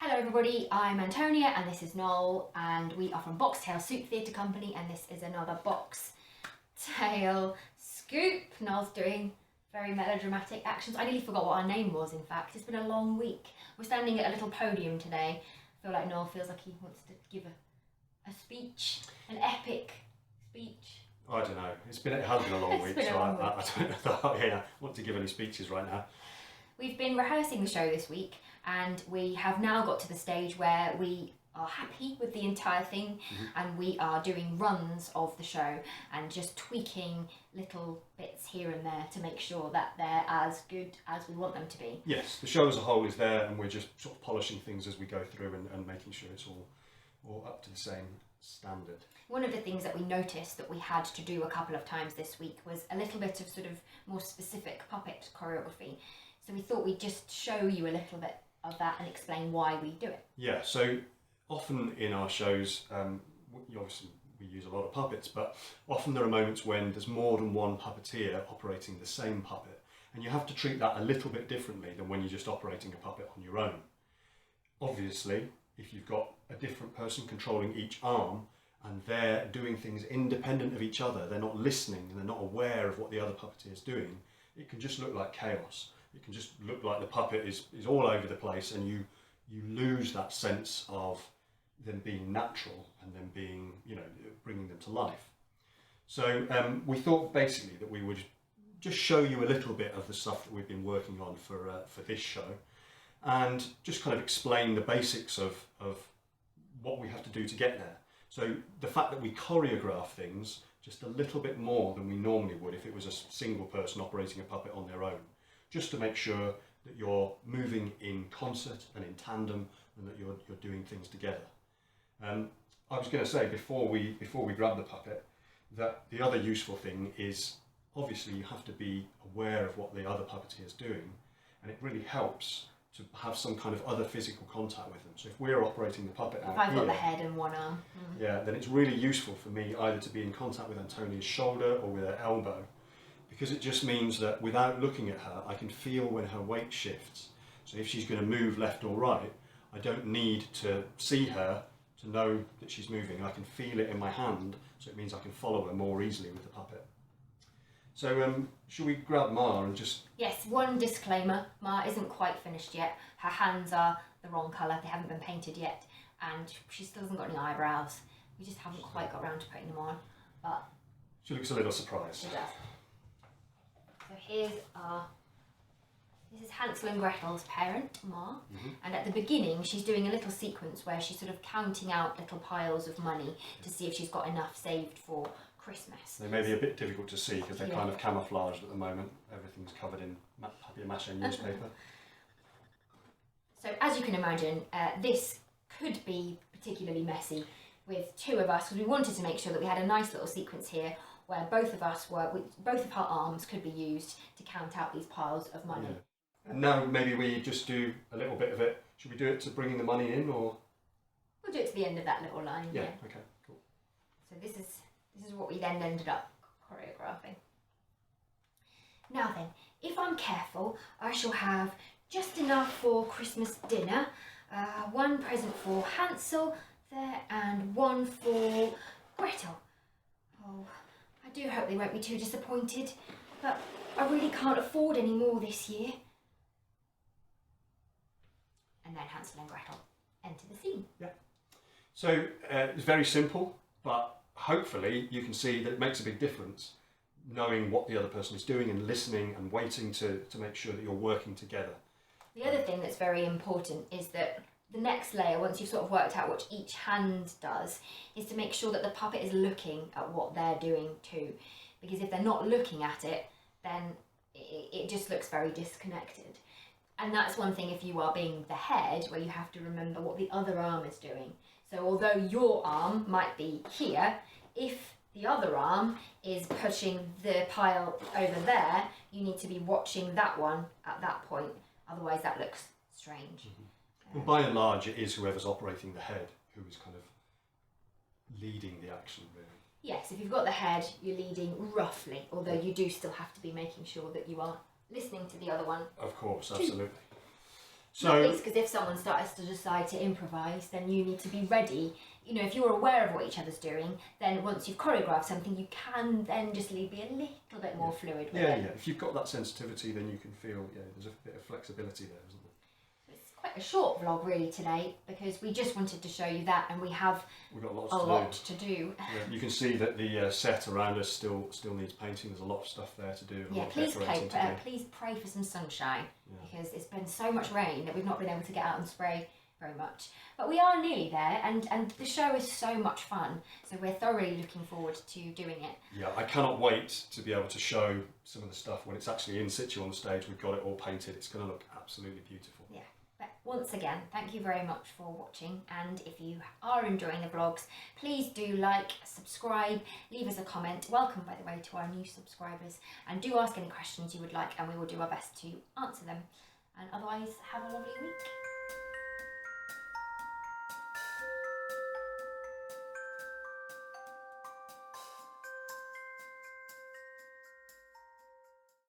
Hello everybody, I'm Antonia and this is Noel and we are from Boxtail Soup Theatre Company and this is another Boxtail Scoop. Noel's doing very melodramatic actions. I nearly forgot what our name was, in fact. It's been a long week. We're standing at a little podium today. I feel like Noel feels like he wants to give a speech, an epic speech. I don't know. It has been a long week, so I don't know that I want to give any speeches right now. We've been rehearsing the show this week and we have now got to the stage where we are happy with the entire thing and we are doing runs of the show and just tweaking little bits here and there to make sure that they're as good as we want them to be. Yes, the show as a whole is there and we're just sort of polishing things as we go through and making sure it's all up to the same standard. One of the things that we noticed that we had to do a couple of times this week was a little bit of sort of more specific puppet choreography. So we thought we'd just show you a little bit of that and explain why we do it. Yeah, so often in our shows, obviously we use a lot of puppets, but often there are moments when there's more than one puppeteer operating the same puppet, and you have to treat that a little bit differently than when you're just operating a puppet on your own. Obviously, if you've got a different person controlling each arm, and they're doing things independent of each other, they're not listening and they're not aware of what the other puppeteer is doing, it can just look like chaos. It can just look like the puppet is all over the place and you lose that sense of them being natural and them being, bringing them to life. So we thought basically that we would just show you a little bit of the stuff that we've been working on for this show and just kind of explain the basics of what we have to do to get there. So the fact that we choreograph things just a little bit more than we normally would if it was a single person operating a puppet on their own, just to make sure that you're moving in concert and in tandem and that you're doing things together. I was going to say before we grab the puppet that the other useful thing is obviously you have to be aware of what the other puppeteer is doing, and it really helps to have some kind of other physical contact with them. So if we're operating the puppet out If I've here, got the head and one arm. yeah, then it's really useful for me either to be in contact with Antonia's shoulder or with her elbow, because it just means that without looking at her, I can feel when her weight shifts. So if she's going to move left or right, I don't need to see her to know that she's moving. I can feel it in my hand, so it means I can follow her more easily with the puppet. So should we grab Ma and just... Yes, one disclaimer, Ma isn't quite finished yet. Her hands are the wrong colour, they haven't been painted yet, and she still hasn't got any eyebrows. We just haven't quite got around to putting them on, but... She looks a little surprised. She does. So this is Hansel and Gretel's parent, Ma, and at the beginning she's doing a little sequence where she's sort of counting out little piles of money to see if she's got enough saved for Christmas. They may be a bit difficult to see because they're kind of camouflaged at the moment. Everything's covered in papier-mâché newspaper. So as you can imagine, this could be particularly messy with two of us, because we wanted to make sure that we had a nice little sequence here where both of her arms could be used to count out these piles of money. Yeah. And now maybe we just do a little bit of it. Should we do it to bringing the money in, or...? We'll do it to the end of that little line. Yeah, okay, cool. So this is what we then ended up choreographing. Now then, if I'm careful, I shall have just enough for Christmas dinner, one present for Hansel there and one for Gretel. Oh, I do hope they won't be too disappointed, but I really can't afford any more this year. And then Hansel and Gretel enter the scene. Yeah. So it's very simple, but hopefully you can see that it makes a big difference knowing what the other person is doing and listening and waiting to make sure that you're working together. The other thing that's very important is that the next layer, once you've sort of worked out what each hand does, is to make sure that the puppet is looking at what they're doing too. Because if they're not looking at it, then it just looks very disconnected. And that's one thing if you are being the head, where you have to remember what the other arm is doing. So although your arm might be here, if the other arm is pushing the pile over there, you need to be watching that one at that point. Otherwise that looks strange. Well, by and large, it is whoever's operating the head who is kind of leading the action, really. Yes, if you've got the head, you're leading roughly, although you do still have to be making sure that you are listening to the other one. Of course, absolutely. Not least because if someone starts to decide to improvise, then you need to be ready. You know, if you're aware of what each other's doing, then once you've choreographed something, you can then just be a little bit more fluid with it. Yeah. If you've got that sensitivity, then you can feel, there's a bit of flexibility there, isn't there? It's quite a short vlog really today, because we just wanted to show you that, and we've got lots a lot to do. Yeah, you can see that the set around us still needs painting. There's a lot of stuff there to do. Please pray for some sunshine, because it's been so much rain that we've not been able to get out and spray very much. But we are nearly there, and the show is so much fun, so we're thoroughly looking forward to doing it. Yeah, I cannot wait to be able to show some of the stuff when it's actually in situ on the stage. We've got it all painted. It's going to look absolutely beautiful. Yeah. But once again, thank you very much for watching, and if you are enjoying the vlogs, please do like, subscribe, leave us a comment. Welcome, by the way, to our new subscribers, and do ask any questions you would like, and we will do our best to answer them. And otherwise, have a lovely week.